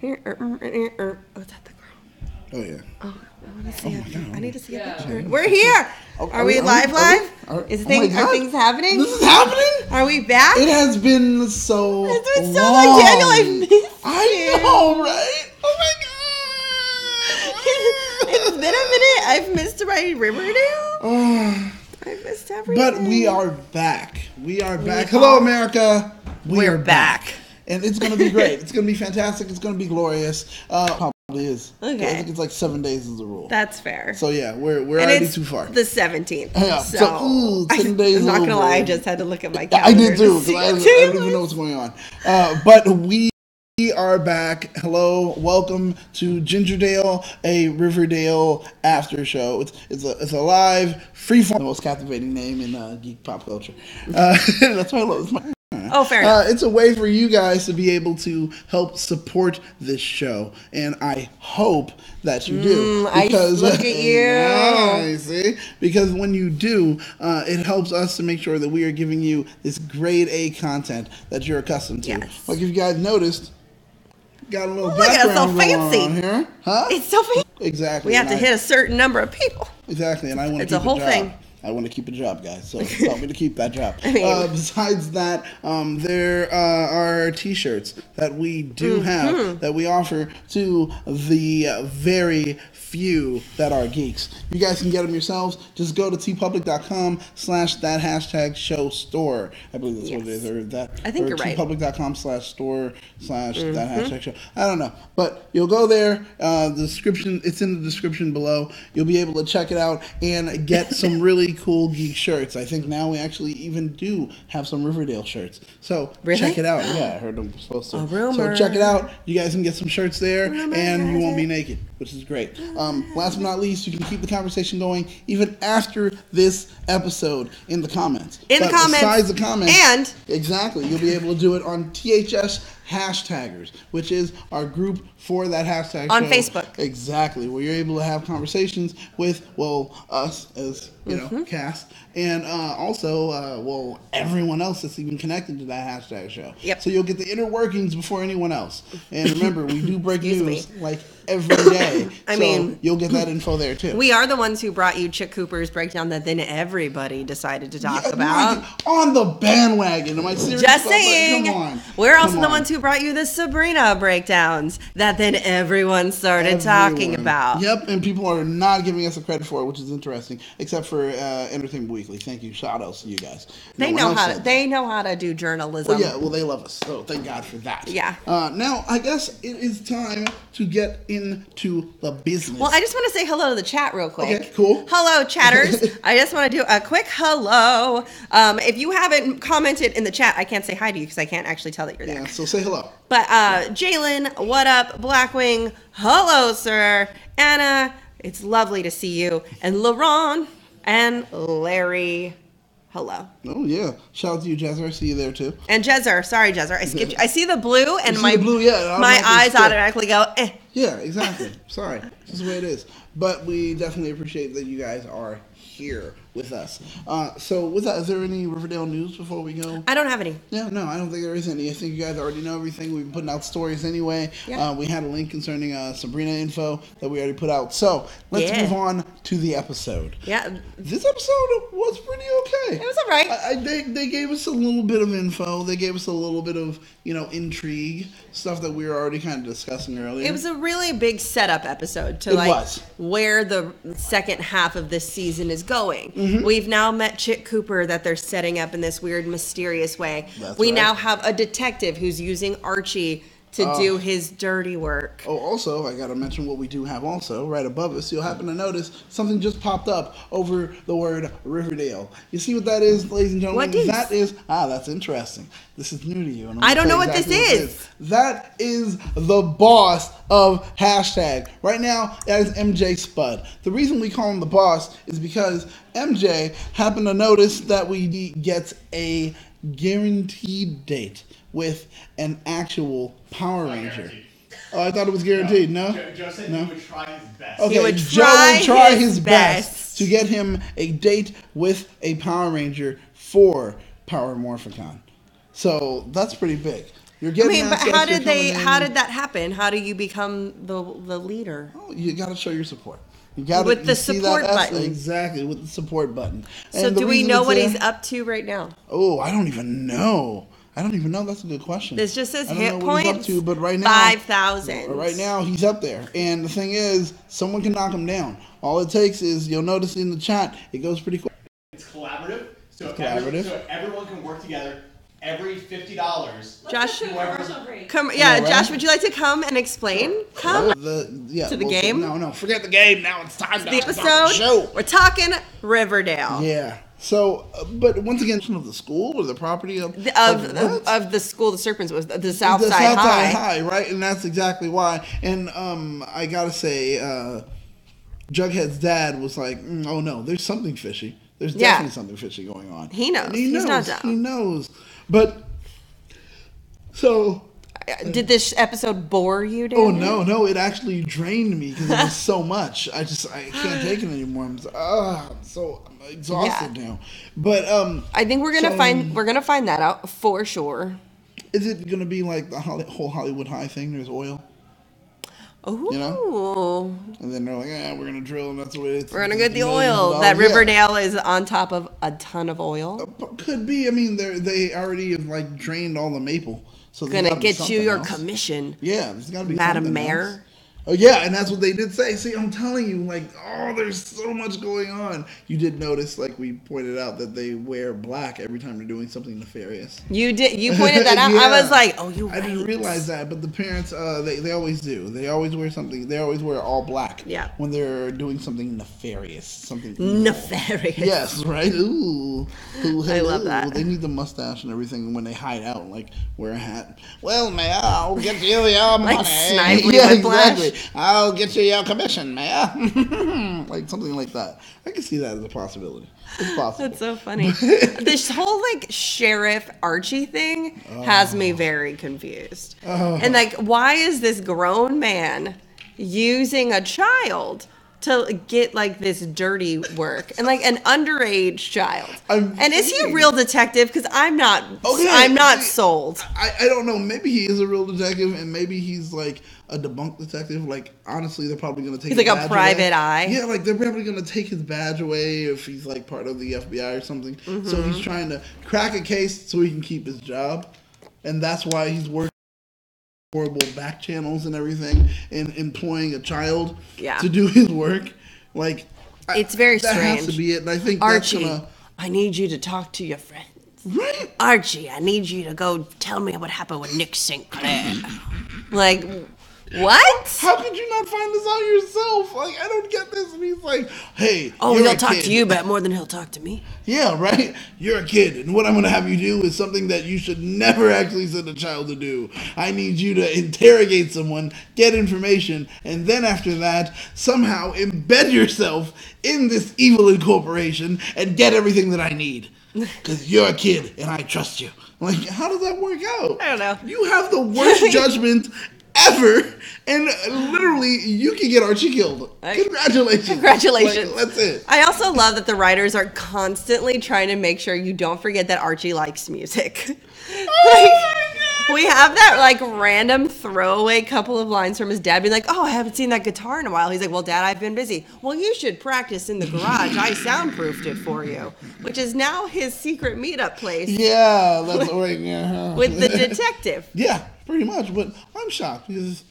Here, what's that? The girl? Oh yeah. Oh, I want to see it. I need to see a picture. Yeah. We're here. Are we live? Are things happening? This is happening? Are we back? It has been so It's been so long. long, Daniel. I missed you. I know, right? Oh my god. It's been a minute. I've missed my Riverdale. I missed everything. But we are back. We are back. Hello, America. We're back. And it's going to be great. It's going to be fantastic. It's going to be glorious. Probably is. Okay. I think it's like 7 days is the rule. That's fair. So yeah, we're already too far. The 17th. Yeah. So 10 days. I'm not over. gonna lie. I just had to look at my calendar. I did too. Because I don't even know what's going on. But we are back. Hello, welcome to Gingerdale, a Riverdale after show. It's a live, freeform, the most captivating name in geek pop culture. That's why I love this. Oh, fair enough. It's a way for you guys to be able to help support this show, and I hope that you do. Because look at you. I see. Because when you do, it helps us to make sure that we are giving you this grade A content that you're accustomed to. Yes. Like if you guys noticed, got a little Look at background it, so fancy. going on here. Huh? It's so fancy. Exactly. We have to hit a certain number of people. Exactly, and I want to keep It's a whole job. thing. I want to keep a job, guys, so help me to keep that job. I mean, besides that, there are T-shirts that we do have that we offer to the very few that are geeks. You guys can get them yourselves. Just go to tpublic.com/that#show store. I believe that's what it is, or that. I think you're right. tpublic.com/store/that#show. I don't know, but you'll go there. The description, it's in the description below. You'll be able to check it out and get some really cool geek shirts. I think now we actually even do have some Riverdale shirts. So check it out. Yeah, I heard them supposed to. So check it out. You guys can get some shirts there, and you won't be naked, which is great. Last but not least, you can keep the conversation going even after this episode in the comments. Besides the comments, and exactly, you'll be able to do it on THS Hashtaggers, which is our group for that hashtag on show. Facebook. Exactly, where you're able to have conversations with, us as, cast, and also, everyone else that's even connected to that hashtag show. Yep. So you'll get the inner workings before anyone else. And remember, we do break news like every day. I mean, you'll get that info there too. We are the ones who brought you Chick Cooper's breakdown that then everybody decided to talk about. On the bandwagon. Am I serious? Just saying. Come on. We're also the ones who brought you the Sabrina breakdowns that then everyone started talking about. Yep, and people are not giving us the credit for it, which is interesting, except for Entertainment Weekly. Thank you. Shout outs to you guys. They know how to do journalism. Well, they love us, so thank God for that. Yeah. Now, I guess it is time to get into the business. Well, I just want to say hello to the chat real quick. Okay, cool. Hello, chatters. I just want to do a quick hello. If you haven't commented in the chat, I can't say hi to you because I can't actually tell that you're there. Yeah, so say hello. But Jalen, what up? Blackwing, hello, sir. Anna, it's lovely to see you. And LaRon and Larry, hello. Oh, yeah. Shout out to you, Jezzer. I see you there, too. And Jezzer. Sorry, Jezzer. I skipped you. I see the blue, and my eyes automatically go, eh. Yeah, exactly. Sorry. This is the way it is. But we definitely appreciate that you guys are here with us. So with that, is there any Riverdale news before we go? I don't have any. Yeah, no, I don't think there is any. I think you guys already know everything. We've been putting out stories anyway. Yeah. We had a link concerning Sabrina info that we already put out. So let's move on to the episode. Yeah. This episode was pretty okay. It was all right. They gave us a little bit of info. They gave us a little bit of, intrigue, stuff that we were already kind of discussing earlier. It was a really big setup episode to where the second half of this season is going. Mm-hmm. We've now met Chick Cooper that they're setting up in this weird, mysterious way. We now have a detective who's using Archie to do his dirty work. Oh, also, I got to mention what we do have also right above us. You'll happen to notice something just popped up over the word Riverdale. You see what that is, ladies and gentlemen? What is? That is, that's interesting. This is new to you. And I don't know what this is. That is the boss of hashtag. Right now, that is MJ Spud. The reason we call him the boss is because MJ happened to notice that we get a guaranteed date with an actual Power Ranger. Oh, I thought it was guaranteed. No? Joe said he would try his best. Okay, Joe will try his best to get him a date with a Power Ranger for Power Morphicon. So that's pretty big. You're getting. But how did that happen? How do you become the leader? Oh, you got to show your support. You got with the support button. Exactly, with the support button. So do we know what he's up to right now? Oh, I don't even know. That's a good question. This just says hit points. Up to, but right now 5,000. Right now he's up there, and the thing is, someone can knock him down. All it takes is, you'll notice in the chat, it goes pretty quick. It's collaborative, so everyone can work together. Every $50. Josh, come. Yeah, right? Josh, would you like to come and explain? Come to the game. No, forget the game. Now it's time to the episode. We're talking Riverdale. Yeah. So, but once again, of the school or the property of the school, the Serpents was the Southside High, right? And that's exactly why. And I gotta say, Jughead's dad was like, "Oh no, there's something fishy. There's definitely something fishy going on." He knows. He's not dumb. He knows. But so. Did this episode bore you, Daniel? Oh no! It actually drained me because it was so much. I can't take it anymore. I'm so exhausted now. But I think we're gonna find that out for sure. Is it gonna be like the whole Hollywood High thing? There's oil. Oh. You know? And then they're like, we're gonna drill, and that's the way it's. We're gonna get the oil. That Riverdale is on top of a ton of oil. Could be. I mean, they already have like drained all the maple. So gonna get you your commission. Yeah, there's gotta be Madam Mayor. Oh yeah, and that's what they did say. See, I'm telling you, like, there's so much going on. You did notice, like we pointed out, that they wear black every time they're doing something nefarious. You did. You pointed that out. Yeah. I was like, you. I didn't realize that, but the parents, they always do. They always wear something. They always wear all black. Yeah. When they're doing something nefarious, something evil. Nefarious. Yes, right. Ooh. I love that. They need the mustache and everything when they hide out, like wear a hat. Well, Mayor, I'll get you your money. Like Snively with exactly. I'll get you your commission, Mayor. Like something like that. I can see that as a possibility. It's possible. That's so funny. This whole like Sheriff Archie thing has me very confused. And like, why is this grown man using a child to get like this dirty work, and like an underage child? And is he a real detective? Because I'm not sold. I don't know. Maybe he is a real detective, and maybe he's like a debunked detective. Like, honestly, they're probably going to take he's like a private eye. Yeah, like they're probably going to take his badge away if he's like part of the FBI or something. Mm-hmm. So he's trying to crack a case so he can keep his job, and that's why he's working horrible back channels and everything, and employing a child to do his work. Like, it's very that strange. Has to be it. And I think Archie, I need you to talk to your friends. Right. Archie, I need you to go tell me what happened with Nick Sinclair. Like, what? How could you not find this out yourself? Like, I don't get this. And he's like, hey, he'll talk to you about more than he'll talk to me. Yeah, right? You're a kid, and what I'm going to have you do is something that you should never actually send a child to do. I need you to interrogate someone, get information, and then after that, somehow embed yourself in this evil incorporation and get everything that I need. Because you're a kid, and I trust you. Like, how does that work out? I don't know. You have the worst judgment ever, and literally, you can get Archie killed. Congratulations. Congratulations. Like, that's it. I also love that the writers are constantly trying to make sure you don't forget that Archie likes music. We have that like random throwaway couple of lines from his dad being like, I haven't seen that guitar in a while. He's like, well, Dad, I've been busy. Well, you should practice in the garage. I soundproofed it for you, which is now his secret meetup place. Yeah, that's right. Yeah. With the detective. Yeah, pretty much. But I'm shocked because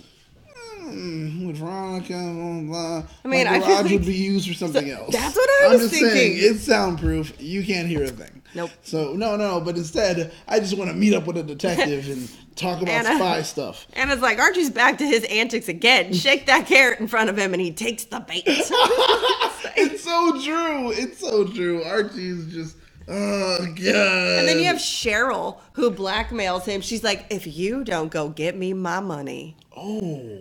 with Veronica, blah, blah, I mean, my garage would be used for something else. That's what I was thinking. Saying, it's soundproof. You can't hear a thing. Nope. So, no. But instead, I just want to meet up with a detective and talk about spy stuff. And it's like, Archie's back to his antics again. Shake that carrot in front of him and he takes the bait. It's so true. It's so true. Archie's just... Oh, God. And then you have Cheryl, who blackmails him. She's like, if you don't go get me my money,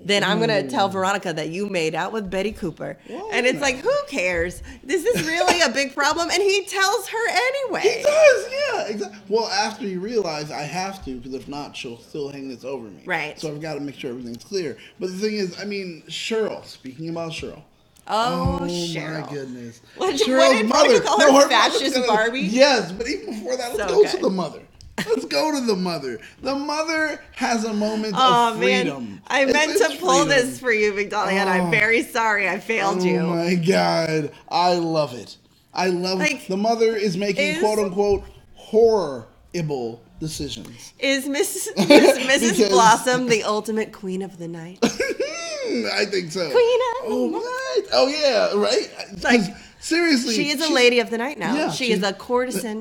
then I'm going to tell Veronica that you made out with Betty Cooper. Whoa. And it's like, who cares? Is this really a big problem? And he tells her anyway. He does, yeah. Exactly. Well, after he realized I have to, because if not, she'll still hang this over me. Right. So I've got to make sure everything's clear. But the thing is, I mean, Cheryl, speaking about Cheryl. Cheryl. My goodness. What did Veronica call her fascist Barbie? Yes, but even before that, let's go to the mother. Let's go to the mother. The mother has a moment of freedom. Man. I meant to pull this for you, Victoria, and I'm very sorry I failed you. Oh my God. I love it. I love it. The mother is making quote unquote horrible decisions. Is Mrs. Blossom the ultimate queen of the night? I think so. Queen of the night. Oh yeah, right? Like, seriously. She is a lady of the night now. Yeah, she is a courtesan.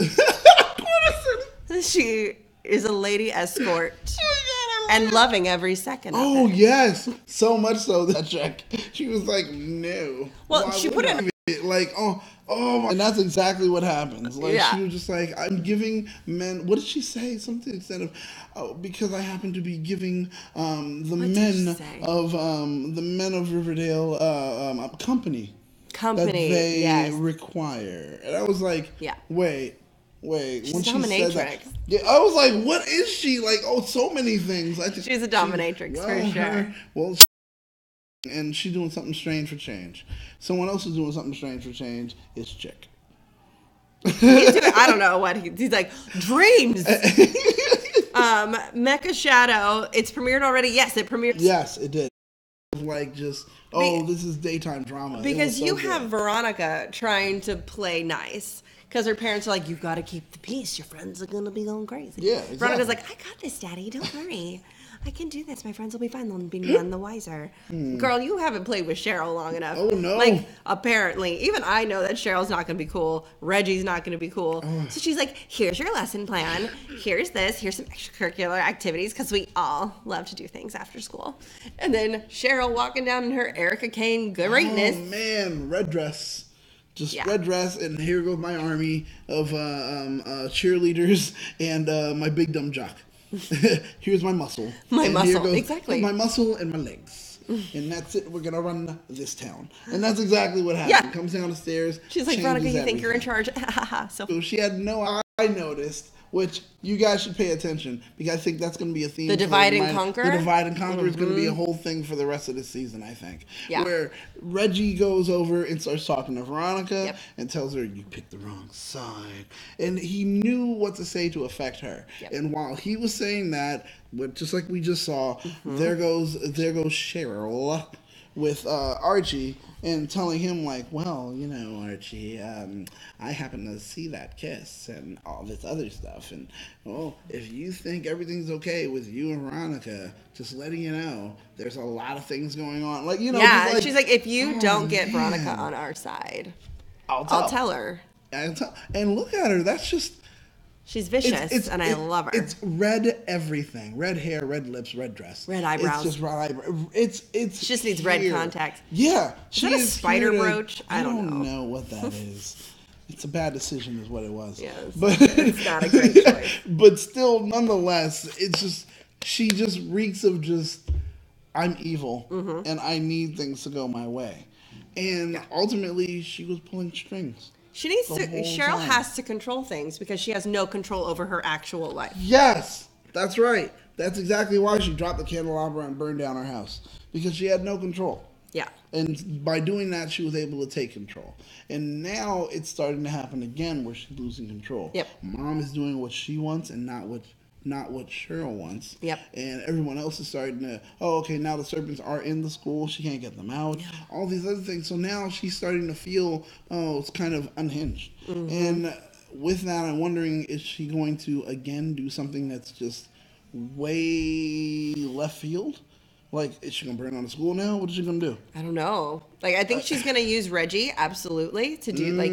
She is a lady escort. And loving every second of it. Yes. So much so that she was like, no. Well, she put it like, and that's exactly what happens. Like, she was just like, I'm giving men, what did she say? Something instead of, because I happen to be giving the men of Riverdale company that they require. And I was like, wait. She's When a dominatrix. She said that, I was like, what is she? Like, so many things. She's a dominatrix for sure. And she's doing something strange for change. Someone else is doing something strange for change. It's Chic. I don't know what he's like. Dreams. Mecha Shadow. It's premiered already. Yes, it premiered. Yes, it did. Like just this is daytime drama. Because you have Veronica trying to play nice. Because her parents are like, you've got to keep the peace. Your friends are going to be going crazy. Yeah, exactly. Veronica's like, I got this, Daddy. Don't worry. I can do this. My friends will be fine. They'll be none the wiser. Girl, you haven't played with Cheryl long enough. Oh, no. Like, apparently, even I know that Cheryl's not going to be cool. Reggie's not going to be cool. So she's like, here's your lesson plan. Here's this. Here's some extracurricular activities because we all love to do things after school. And then Cheryl walking down in her Erica Kane greatness. Oh, man. Red dress. Just red dress, and here goes my army of cheerleaders and my big dumb jock. Here's my muscle. Exactly. My muscle and my legs. And that's it. We're going to run this town. And that's exactly what happened. Yeah. Comes down the stairs. She's like, Veronica, you think you're in charge? So she had no I noticed, which you guys should pay attention, because I think that's going to be a theme. The divide and conquer? The divide and conquer is going to be a whole thing for the rest of the season, I think. Yeah. Where Reggie goes over and starts talking to Veronica and tells her, you picked the wrong side. And he knew what to say to affect her. Yep. And while he was saying that, just like we just saw, there goes Cheryl with Archie and telling him like, well, you know, Archie, I happen to see that kiss and all this other stuff, and well, if you think everything's okay with you and Veronica, just letting you know, there's a lot of things going on. Like, you know, like, she's like, if you don't get Veronica on our side, I'll tell her. And look at her. That's just. She's vicious, and I love her. It's red everything. Red hair, red lips, red dress. Red eyebrows. It's just red eyebrows. She just needs red contacts. Yeah. Is that a spider brooch? I don't know what that is. It's a bad decision is what it was. Yes, but it's not a great choice. But still, nonetheless, it's just, she just reeks of just, I'm evil, and I need things to go my way. And ultimately, she was pulling strings. She needs to. Cheryl has to control things because she has no control over her actual life. Yes, that's right. That's exactly why she dropped the candelabra and burned down her house, because she had no control. Yeah. And by doing that, she was able to take control. And now it's starting to happen again where she's losing control. Yep. Mom is doing what she wants and not what Cheryl wants. Yep. And everyone else is starting to, now the Serpents are in the school. She can't get them out. Yeah. All these other things. So now she's starting to feel, it's kind of unhinged. And with that, I'm wondering, is she going to, again, do something that's just way left field? Like, is she going to burn down the school now? What is she going to do? I don't know. Like, I think she's going to use Reggie, absolutely, to do, like,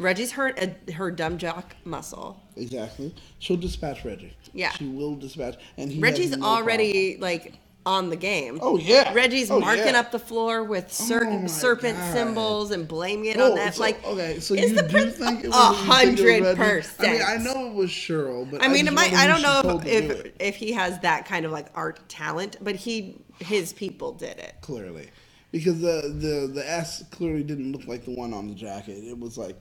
Reggie's her dumb jock muscle. Exactly. She'll dispatch Reggie. Yeah. She will dispatch. And Reggie's already, like, on the game. Oh, yeah. Reggie's marking up the floor with serpent symbols and blaming it on that. So, like, so you do think it was 100%. I mean, I know it was Cheryl, but I mean, I don't know if he has that kind of like art talent, but his people did it clearly, because the S clearly didn't look like the one on the jacket. It was like.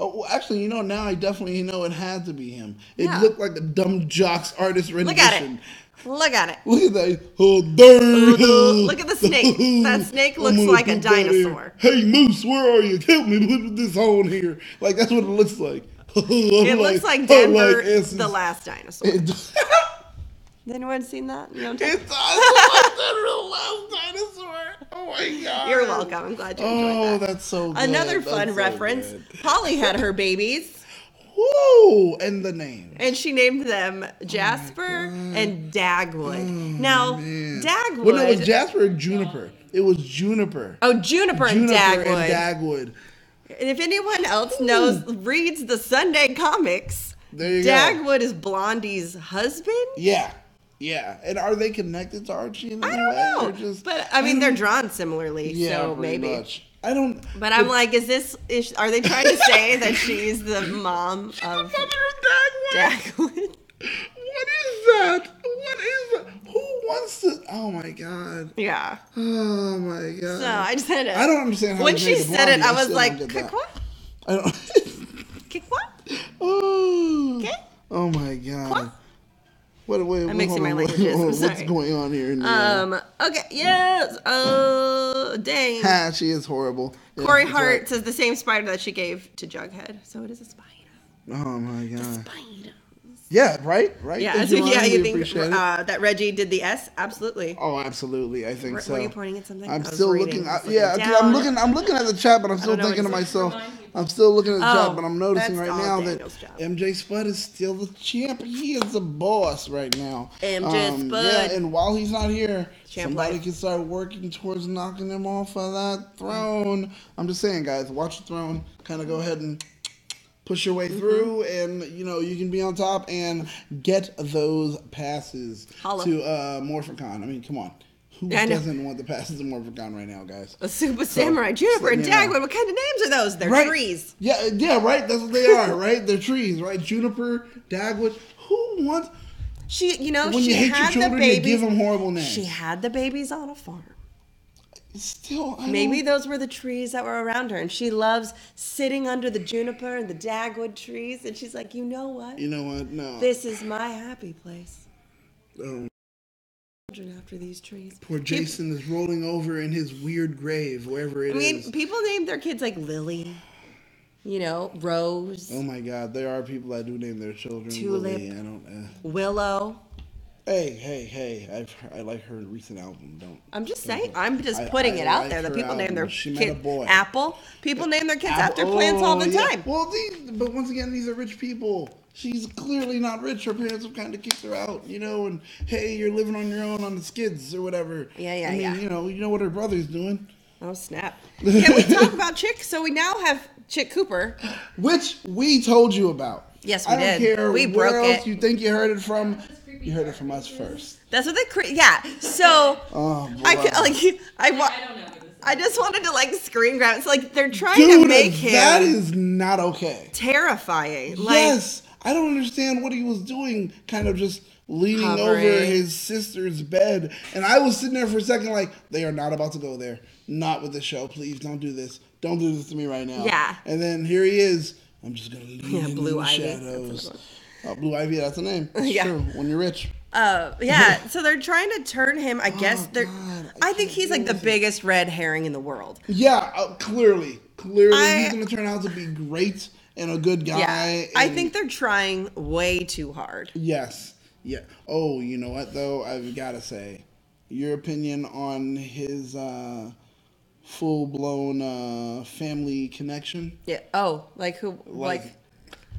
Oh, well, actually, now I definitely know it had to be him. It looked like a dumb jock's artist rendition. Look at it. Look at it. Look at that. Oh, dirty. Look at the snake. That snake looks like a dinosaur. Hey, Moose, where are you? Help me put this on here. Like, that's what it looks like. It looks like Denver, the last dinosaur. Has anyone seen that? You don't it does look like Denver, the last dinosaur. Oh my god! You're welcome. I'm glad you enjoyed that. Oh, that's so good. Another fun reference. Polly had her babies. Woo! And the names. And she named them Jasper and Dagwood. Now, Dagwood. Well, no, it was Jasper or Juniper. It was Juniper. Oh, Juniper and Dagwood. And if anyone else reads the Sunday comics, there you Dagwood is Blondie's husband? Yeah. Yeah. And are they connected to Archie in any way? I don't know. But, I mean, they're drawn similarly, so maybe. Much. I don't. But I'm like, are they trying to say that she's the mom of Dagwood? What is that? What is that? Who wants to? Oh my god. Yeah. Oh my god. So I just had I don't understand how when she said it, I was like, what? I don't. what? Oh. Okay. Oh my god. What? I'm mixing my languages. I'm sorry. What's going on here? Okay. Yes. Oh, dang. Ha, she is horrible. Corey Hart says the same spider that she gave to Jughead. So it is a spider. Oh my god. A spider. Yeah, right? Yeah, so you think that Reggie did the S? Absolutely. Oh, absolutely. I think so. Were you pointing at something? I'm still looking. I'm looking at the chat, but I'm still thinking to myself. I'm still looking at the chat, but I'm noticing right now that MJ Spud is still the champ. He is the boss right now. MJ Spud. Yeah, and while he's not here, somebody can start working towards knocking him off of that throne. I'm just saying, guys, watch the throne. Kind of go ahead and push your way through, and you can be on top and get those passes to MorphicCon. I mean, come on. Who doesn't want the passes to MorphicCon right now, guys? A Super Samurai, Juniper, and Dagwood. What kind of names are those? They're trees. Yeah, right. That's what they are, right? They're trees, right? Juniper, Dagwood. Who wants? When she hate your children, you give them horrible names. She had the babies on a farm. Still, maybe those were the trees that were around her, and she loves sitting under the juniper and the dagwood trees, and she's like, you know what? No. This is my happy place. After these trees. Poor Jason is rolling over in his weird grave, wherever it is. I mean, people name their kids like Lily, Rose. Oh my God, there are people that do name their children Tulip, Lily. Willow. Hey! I like her recent album. I'm just saying. I'm just putting it out there that people name their kids Apple. People name their kids after plants all the time. Well, but once again, these are rich people. She's clearly not rich. Her parents have kind of kicked her out, and hey, you're living on your own on the skids or whatever. Yeah. You know what her brother's doing. Oh snap! Can we talk about Chic? So we now have Chic Cooper, which we told you about. Yes, we did. I don't care we where broke else it. You think you heard it from. You heard it from us first. That's what yeah. So I don't know. I just wanted to screen grab. It's like they're trying to make him. That is not okay. Terrifying. Yes, I don't understand what he was doing. Kind of just leaning over his sister's bed, and I was sitting there for a second, like, they are not about to go there. Not with the show. Please don't do this. Don't do this to me right now. Yeah. And then here he is. I'm just gonna lean in Blue the Ivy. shadows. Blue Ivy, that's the name. It's true. When you're rich. Yeah. So they're trying to turn him. I guess I think he's like the biggest red herring in the world. Yeah, clearly, he's gonna turn out to be great and a good guy. Yeah. I think they're trying way too hard. Yes. Yeah. Oh, you know what though? I've got to say, your opinion on his full-blown family connection? Yeah. Oh, like who?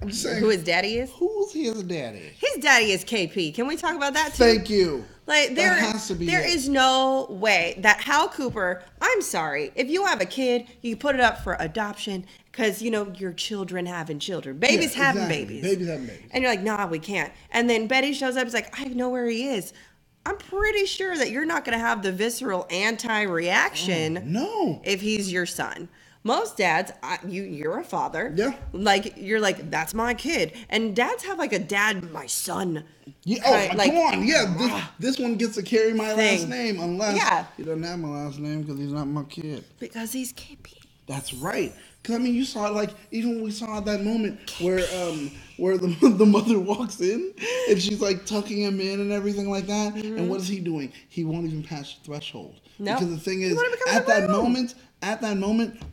I'm just saying. Who his daddy is? Who's his daddy? His daddy is KP. Can we talk about that too? Thank you. There is no way that Hal Cooper, I'm sorry, if you have a kid, you put it up for adoption because, your children having children. Babies having babies. Babies having babies. And you're like, nah, we can't. And then Betty shows up. It's like, I know where he is. I'm pretty sure that you're not going to have the visceral anti-reaction if he's your son. Most dads, you're a father. Yeah. You're like, that's my kid. And dads have a dad, my son. Yeah. Come on. Yeah. This one gets to carry my last name unless he doesn't have my last name because he's not my kid. Because he's KP. That's right. Because, I mean, you saw, like, even when we saw that moment where the mother walks in and she's, like, tucking him in and everything like that. Mm-hmm. And what is he doing? He won't even pass the threshold. No. Because the thing is, at that moment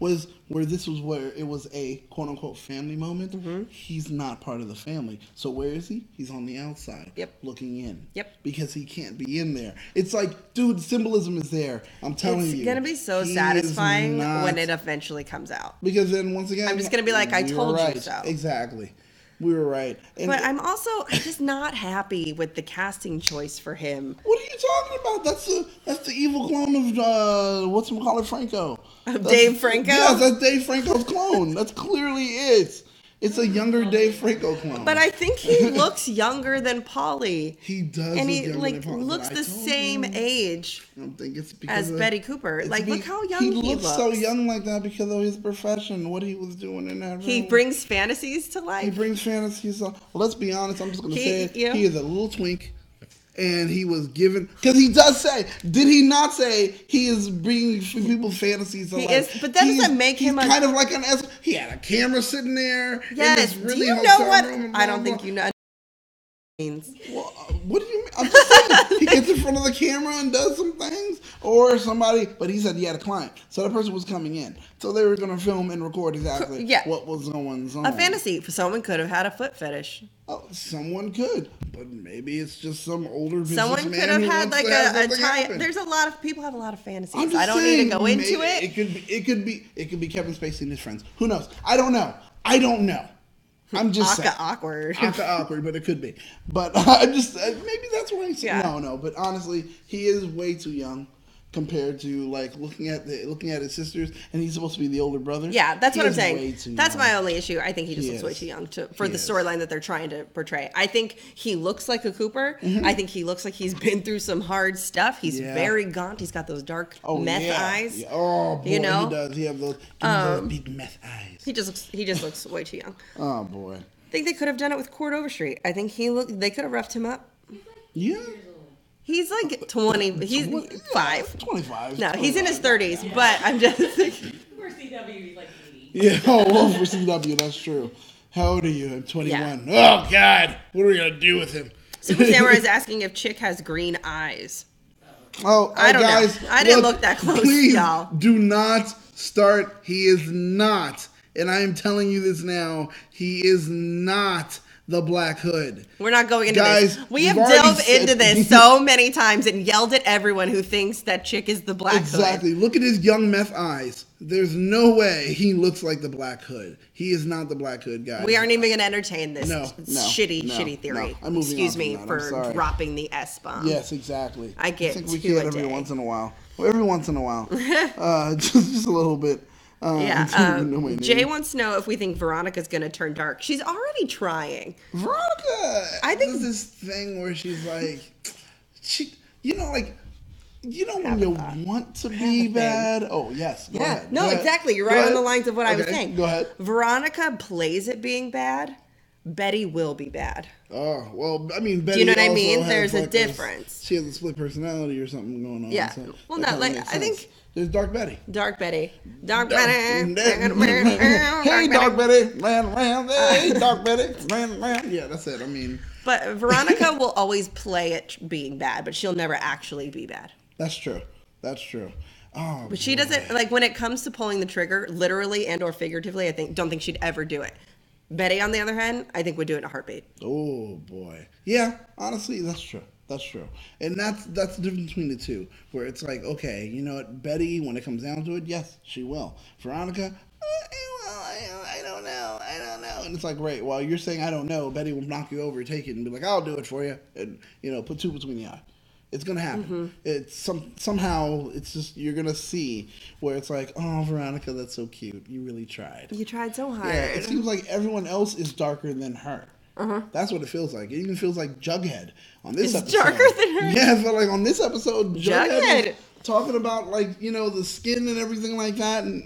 was where it was a quote-unquote family moment. Mm-hmm. He's not part of the family. So where is he? He's on the outside. Yep. Looking in. Yep. Because he can't be in there. It's like, dude, symbolism is there. I'm telling you. It's going to be so satisfying when it eventually comes out. Because then, once again, I'm just going to be like, I told you so. Exactly. We were right. And but I'm just not happy with the casting choice for him. What are you talking about? That's the evil clone of whatchamacallit Franco. Dave Franco? Yes, that's Dave Franco's clone. That's clearly it. It's a younger Dave Franco clone. But I think he looks younger than Polly. He does, and he looks the same age. I don't think it's because as Betty Cooper. Look how young he looks. He looks so young like that because of his profession, what he was doing in that room. He brings fantasies to life. He brings fantasies. Well, let's be honest. I'm just going to say it. He is a little twink. And he was given, because he does say, did he not say he is bringing people's fantasies to life? He is, but that doesn't make him kind of like he had a camera sitting there. Yes, in this really do you know what? I don't think you know. Well, what do you mean? I'm just saying, he gets in front of the camera and does some things, or somebody. But he said he had a client, so that person was coming in, so they were going to film and record exactly what was going on. A fantasy. Someone could have had a foot fetish. Oh, someone could, but maybe it's just some older businessman. Someone could have had like a tie. There's a lot of people have a lot of fantasies. I don't need to go into it. It could be Kevin Spacey and his friends. Who knows? I don't know. I'm just saying. Awkward, but it could be. But I'm just maybe that's why he's no. But honestly, he is way too young compared to looking at his sisters, and he's supposed to be the older brother. Yeah, that's what I'm saying. That's my only issue. I think he just looks way too young for the storyline that they're trying to portray. I think he looks like a Cooper. Mm-hmm. I think he looks like he's been through some hard stuff. He's very gaunt. He's got those dark meth eyes. Yeah. Oh boy, he does. He has those big meth eyes. He just looks way too young. Oh boy. I think they could have done it with Cord Overstreet. I think they could have roughed him up. Yeah. He's like 20. He's 5. 25. No, he's in his 30s, but I'm just thinking. For CW, he's like 80. Yeah, for CW, that's true. How old are you? I'm 21. Yeah. Oh, God. What are we going to do with him? Super Samurai is asking if Chic has green eyes. Oh, I don't know. I didn't look that close, please y'all. Do not start. He is not. And I am telling you this now. He is not the Black Hood. We're not going into this. We have delved into this so many times and yelled at everyone who thinks that Chic is the Black Hood. Exactly. Look at his young meth eyes. There's no way he looks like the Black Hood. He is not the Black Hood, guys. We aren't even going to entertain this shitty theory. No. Excuse me for dropping the S-bomb. Yes, exactly. I think we can every once in a while. Every once in a while. Just a little bit. Jay wants to know if we think Veronica's going to turn dark. She's already trying. Veronica, I think there's this thing where she's like, when you want to be bad. Oh yes, go ahead. No, exactly. You're right on the lines of what I was saying. Go ahead. Veronica plays it being bad. Betty will be bad. Oh well, I mean, Betty. Do you know what I mean? There's a difference. She has a split personality or something going on. Yeah. So well, not like I think. There's Dark Betty. Dark Betty. Hey, Dark Betty. Hey, Dark Betty. Yeah, that's it. I mean. But Veronica will always play it being bad, but she'll never actually be bad. That's true. Oh, but she doesn't, when it comes to pulling the trigger, literally and or figuratively, don't think she'd ever do it. Betty, on the other hand, I think would do it in a heartbeat. Oh, boy. Yeah, honestly, that's true. And that's the difference between the two, where it's like, okay, you know what, Betty, when it comes down to it, yes, she will. Veronica, I don't know. And it's like, right, well, you're saying I don't know, Betty will knock you over, take it, and be like, I'll do it for you, and, put two between the eye. It's going to happen. Mm-hmm. It's somehow, it's just, you're going to see where it's like, oh, Veronica, that's so cute. You really tried. You tried so hard. Yeah, it seems like everyone else is darker than her. Uh-huh. That's what it feels like. It even feels like Jughead on this episode. Darker than her? Yeah, it felt like on this episode, Jughead was talking about, the skin and everything like that. And,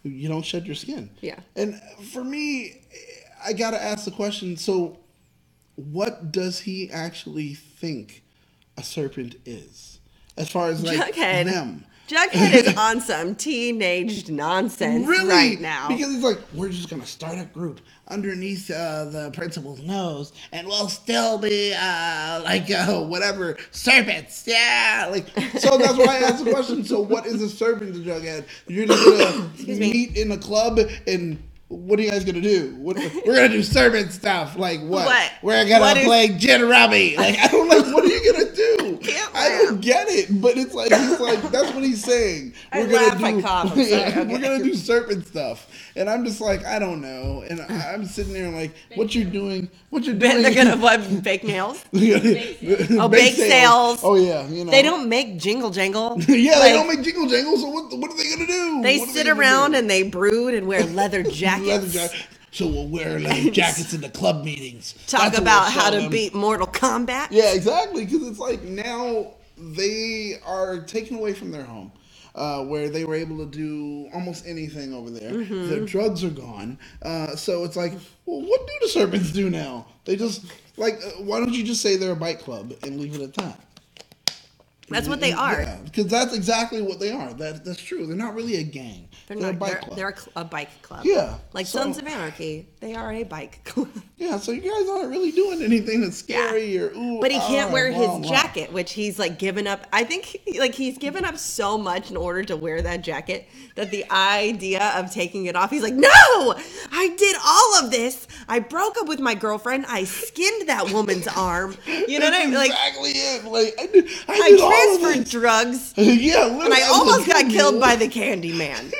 you don't shed your skin. Yeah. And for me, I got to ask the question, so what does he actually think a serpent is? as far as like them. Jughead is on some teenage nonsense right now. Because he's like, we're just going to start a group underneath the principal's nose, and we'll still be, whatever, serpents. Yeah. Like, so that's why I asked the question. So what is a serpent to Jughead? You're just going to meet in a club and... What are you guys gonna do? We're gonna do serpent stuff. Like what? We're gonna play gin rummy. Like I don't like. What are you gonna do? I don't get it. But it's like he's like that's what he's saying. We're gonna do serpent stuff. And I'm just like I don't know. And I'm sitting there like, what you're doing? They're gonna bake nails. Bake sales. Oh yeah, you know they don't make jingle jangle. Yeah, they don't make jingle jangle. So what are they gonna do? They sit around and they brood and wear leather jackets. So we'll wear leather jackets in the club meetings. Talk about how to beat Mortal Kombat. Yeah, exactly. Because it's like now they are taken away from their home, where they were able to do almost anything over there. Mm-hmm. Their drugs are gone. So it's like, well, what do the serpents do now? They just like, why don't you just say they're a bike club and leave it at that? That's what they are. Yeah, because that's exactly what they are. That's true. They're not really a gang. They're a bike club. They're a bike club. Yeah. Like Sons of Anarchy. They are a bike club. Yeah, so you guys aren't really doing anything that's scary or ooh. But he can't wear his jacket, which he's like given up. I think he's given up so much in order to wear that jacket that the idea of taking it off, he's like, no! I did all of this. I broke up with my girlfriend. I skinned that woman's arm. You know what I mean? Like, exactly it. Like I transferred drugs. Yeah, literally. And I almost got killed by the candy man.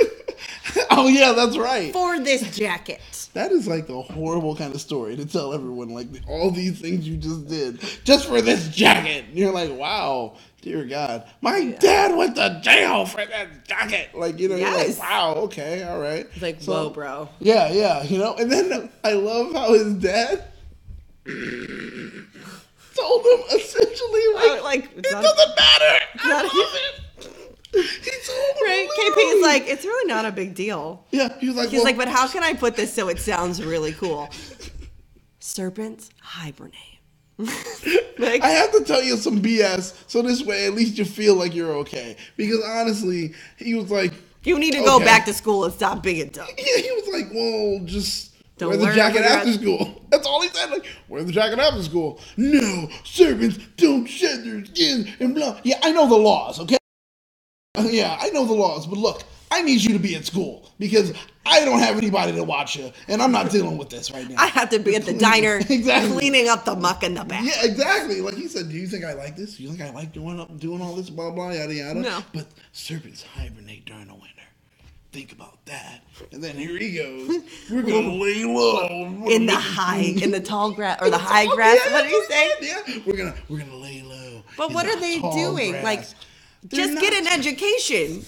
Oh yeah, that's right. For this jacket. That is like the horrible kind of story to tell everyone, like all these things you just did just for this jacket. And you're like, wow, dear God, my dad went to jail for that jacket. Like, you know, you're like, wow, okay, all right. It's like, whoa, bro. Yeah, you know. And then I love how his dad told him essentially like it doesn't matter. I love it. He told him right? KP's like, it's really not a big deal. Yeah, he's like, but how can I put this so it sounds really cool? Serpents hibernate. Like, I have to tell you some BS, so this way at least you feel like you're okay. Because honestly, he was like, you need to go back to school and stop being dumb. Yeah, he was like, well, just wear the jacket after school. That's all he said. Like, wear the jacket after school. No, serpents don't shed their skin and blah. Yeah, I know the laws, okay? Yeah, I know the laws, but look, I need you to be at school because I don't have anybody to watch you, and I'm not dealing with this right now. I have to be at the diner cleaning up the muck in the back. Yeah, exactly. Like he said, do you think I like this? Do you think I like doing all this, blah, blah, yada, yada? No. But serpents hibernate during the winter. Think about that. And then here he goes. We're going to lay low. In the tall grass, or the high grass. What did he say? Yeah, we're gonna lay low. But what are they doing? Grass. Like, just get an education.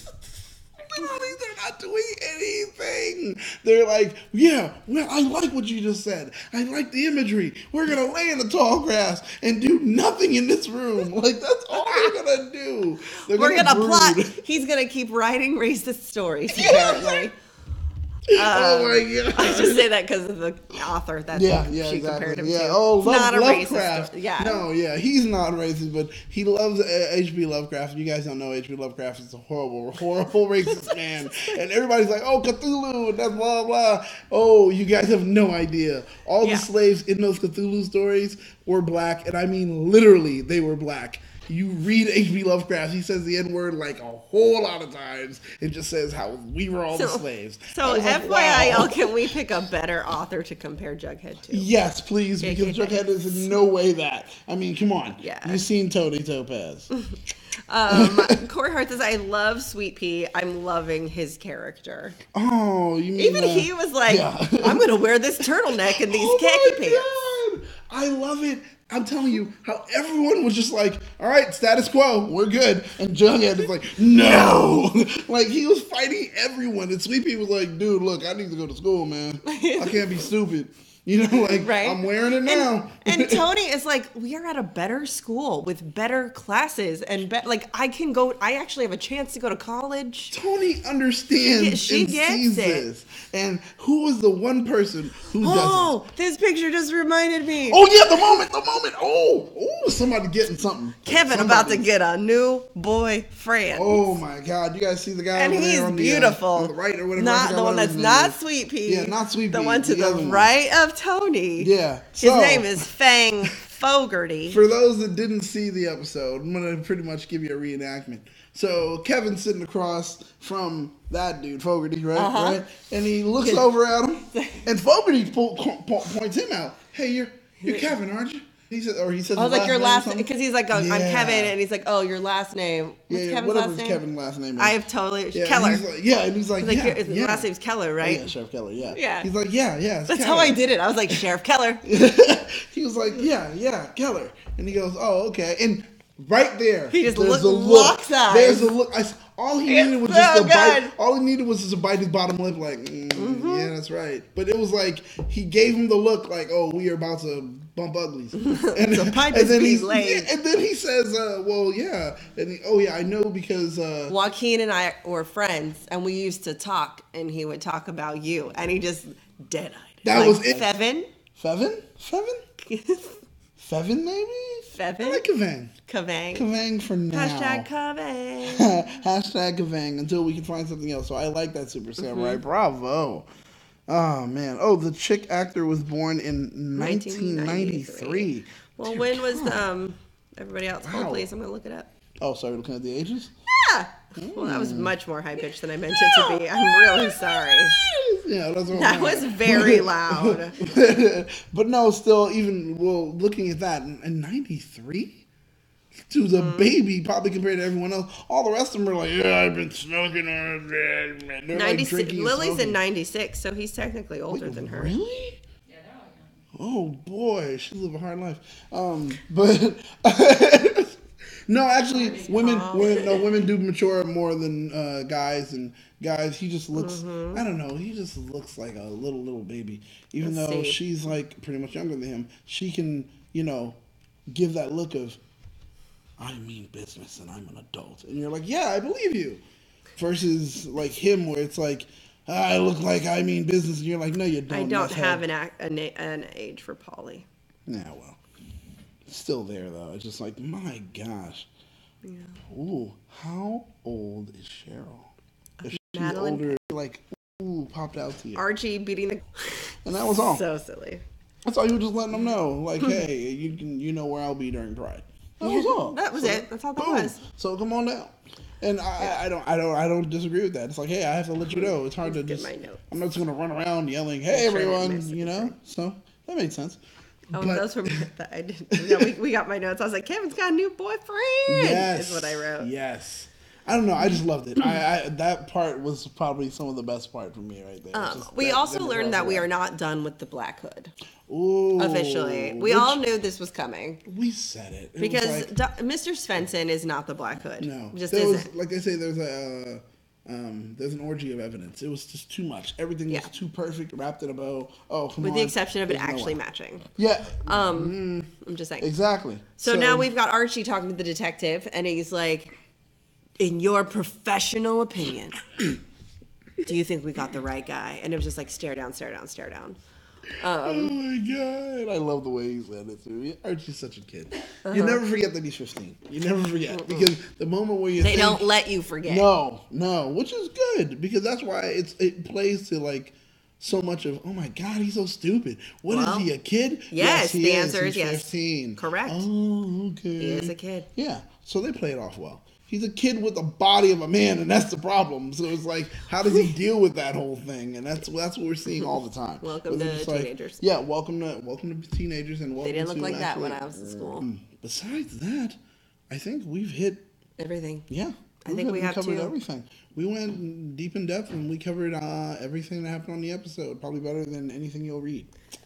Literally, they're not doing anything. They're like, yeah, well, I like what you just said. I like the imagery. We're going to lay in the tall grass and do nothing in this room. Like, that's all they're going to do. We're going to plot. He's going to keep writing racist stories, apparently. Oh my God! I just say that because of the author that she compared him to. Oh, not a Lovecraft. Racist. Yeah. No, yeah, he's not racist, but he loves H.P. Lovecraft. You guys don't know H.P. Lovecraft is a horrible racist man, and everybody's like, "Oh, Cthulhu," and that's blah blah. Oh, you guys have no idea. All the slaves in those Cthulhu stories were black, and I mean literally, they were black. You read H.P. Lovecraft, he says the N-word like a whole lot of times. It just says how we were all the slaves. So FYI, like, can we pick a better author to compare Jughead to? Yes, please, because Jughead is in no way that. I mean, come on. Yeah. You've seen Tony Topaz. Corey Hart says, I love Sweet Pea. I'm loving his character. Oh, you mean even he was like, I'm going to wear this turtleneck and these khaki pants. God. I love it. I'm telling you how everyone was just like, all right, status quo, we're good. And Jughead is like, no. Like, he was fighting everyone. And Sweet Pea was like, dude, look, I need to go to school, man. I can't be stupid. You know, like, right? I'm wearing it now. And Tony is like, we are at a better school with better classes and I actually have a chance to go to college. Tony understands she and gets sees it. this. And who is the one person who doesn't? Oh, this picture just reminded me. Oh, yeah, the moment. Oh, somebody getting something. Kevin about to get a new boyfriend. Oh, my God. You guys see the guy and over he's there on beautiful. the right or whatever. Not the one that's not Sweet Pea. Yeah, not Sweet Pea. The one to the right of Tony. Yeah. His name is Fang Fogarty. For those that didn't see the episode, I'm going to pretty much give you a reenactment. So Kevin's sitting across from that dude, Fogarty, right? Right? And he looks over at him, and Fogarty points him out. Hey, you're Kevin, aren't you? He says, I was like, your last name, because he's like, I'm Kevin, and he's like, oh, your last name. What's Kevin's last name? Kevin's last name is. I have totally And Keller. he's like, his last name's Keller, right? Oh, yeah, Sheriff Keller, yeah. Yeah. He's like, yeah. That's how I did it. I was like, Sheriff Keller. He was like, yeah, Keller. And he goes, oh, okay. And right there, he just locks eyes. There's a look. All he needed was just a bite. All he needed was just to bite his bottom lip, like, yeah, that's right. But it was like he gave him the look, like, oh, we are about to bump uglies. And, the pipe is being laid. And then he says, well, yeah. And I know because Joaquin and I were friends, and we used to talk, and he would talk about you, and he just dead-eyed. That was it. Fevin? Fevin, maybe? Fevin? I like Kavang. Kavang for now. Hashtag Kavang. Hashtag Kavang until we can find something else. So I like that Super Samurai. Bravo. Oh, man. Oh, the Chic actor was born in 1993. Well, when was everybody else? Hold, please. I'm going to look it up. Oh, sorry. Looking at the ages? Yeah. Well, that was much more high-pitched than I meant it to be. I'm really sorry. Yeah, that was very loud. But no, still, looking at that, in 93? Dude's a baby, probably compared to everyone else. All the rest of them are like, yeah, I've been smoking. They're 96. Like Lily's in 96, so he's technically older than her. Really? Yeah, they're all young. Oh, boy. She live a hard life. But... No, actually, women do mature more than guys, and guys, he just looks, I don't know, he just looks like a little baby. Even though she's like pretty much younger than him, she can, give that look of, I mean business and I'm an adult. And you're like, yeah, I believe you. Versus like him where it's like, I look like I mean business, and you're like, no, you don't. I don't have an age for Polly. Yeah, well. Still there though. It's just like, my gosh. Yeah. Ooh, how old is Cheryl? If she's Madeline. older, like, popped out to you. Archie beating the. And that was all. So silly. That's all you were just letting them know. Like, hey, you know where I'll be during Pride. That was all. That was it. That's all that was. So come on down. And I don't disagree with that. It's like, hey, I have to let you know. It's hard to just. I'm not just gonna run around yelling, hey everyone, So that made sense. Oh, those were that I didn't. We got my notes. I was like, Kevin's got a new boyfriend. Yes, is what I wrote. Yes, I don't know. I just loved it. I that part was probably some of the best part for me right there. We also learned that we are not done with the Black Hood. Ooh, officially, we all knew this was coming. We said it because Mr. Svensson is not the Black Hood. No, just isn't. Like they say, there's an orgy of evidence. It was just too much. Everything was too perfect, wrapped in a bow. Oh, come on. With the exception of it actually matching. Yeah. I'm just saying. Exactly. So now we've got Archie talking to the detective, and he's like, in your professional opinion, do you think we got the right guy? And it was just like, stare down, stare down, stare down. Oh my God. I love the way he said it too. Archie's such a kid. You never forget that he's 15. You never forget. Because the moment where they don't let you forget. No, which is good. Because that's why it plays to like so much of, oh my God, he's so stupid. What is he, a kid? Yes, the answer is yes. 15. Correct. Oh, okay. He is a kid. Yeah. So they play it off well. He's a kid with the body of a man, and that's the problem. So it's like, how does he deal with that whole thing? And that's what we're seeing all the time. Welcome to teenagers. Yeah, welcome to teenagers, and welcome. They didn't look like that when I was in school. Besides that, I think we've hit everything. Yeah, I think we have covered everything. We went deep in depth, and we covered everything that happened on the episode. Probably better than anything you'll read.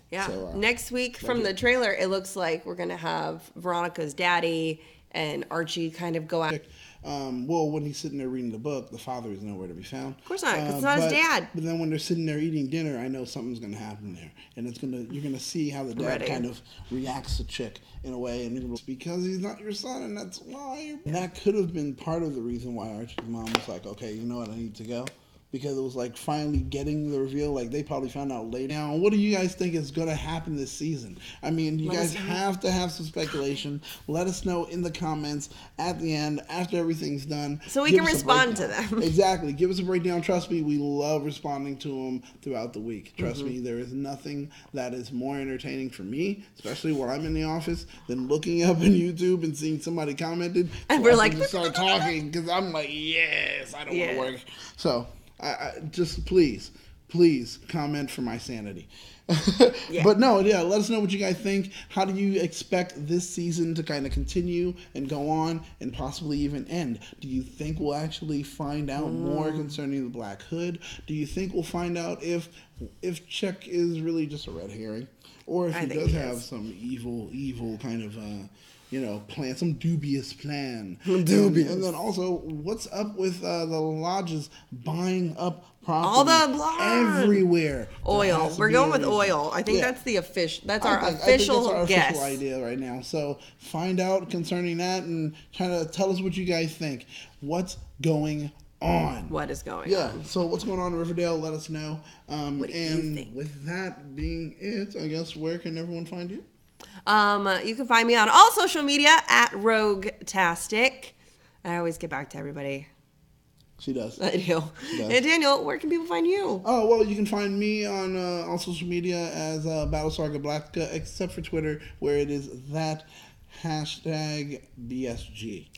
Yeah. So, next week from the trailer, it looks like we're gonna have Veronica's daddy and Archie kind of go out. Well, when he's sitting there reading the book, the father is nowhere to be found. Of course not, because it's not his dad. But then when they're sitting there eating dinner, I know something's going to happen there, and you're going to see how the dad kind of reacts to Chic in a way, and it's because he's not your son, and that's why. That could have been part of the reason why Archie's mom was like, okay, you know what, I need to go. Because it was like finally getting the reveal. Like they probably found out later. Now, what do you guys think is going to happen this season? I mean, you guys have to have some speculation. Let us know in the comments at the end after everything's done. So we can respond to them. Exactly. Give us a breakdown. Trust me, we love responding to them throughout the week. Trust me, there is nothing that is more entertaining for me, especially when I'm in the office, than looking up on YouTube and seeing somebody commented. And we're like, start talking because I'm like, yes, I don't want to work. So. I just please comment for my sanity. But no, let us know what you guys think. How do you expect this season to kind of continue and go on and possibly even end? Do you think we'll actually find out more concerning the Black Hood? Do you think we'll find out if Chic is really just a red herring? Or if he does have some evil kind of plan, some dubious plan. And then also, what's up with the lodges buying up property all the blonde everywhere? Oil. We're going with oil. I think that's the official. That's our official guess. Official idea right now. So find out concerning that and kind of tell us what you guys think. What's going on? What is going on? Yeah. So what's going on in Riverdale? Let us know. What do you think? With that being it, I guess where can everyone find you? You can find me on all social media at Roguetastic. I always get back to everybody. She does. I do. And Daniel, where can people find you? Oh, well, you can find me on all social media as Battlestar Galactica, except for Twitter, where it is that #BSG.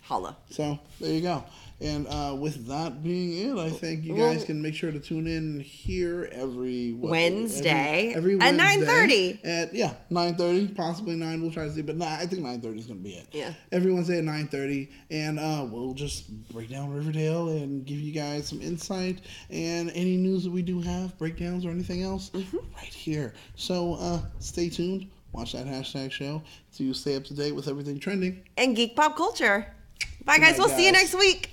Holla. So, there you go. And with that being it, I think you guys can make sure to tune in here every Wednesday at 9:30. 9:30, possibly 9. We'll try to see, but I think 9:30 is going to be it. Yeah. Every Wednesday at 9:30, and we'll just break down Riverdale and give you guys some insight and any news that we do have, breakdowns or anything else, right here. So stay tuned. Watch that #show so you stay up to date with everything trending and geek pop culture. Bye, guys. We'll see you next week.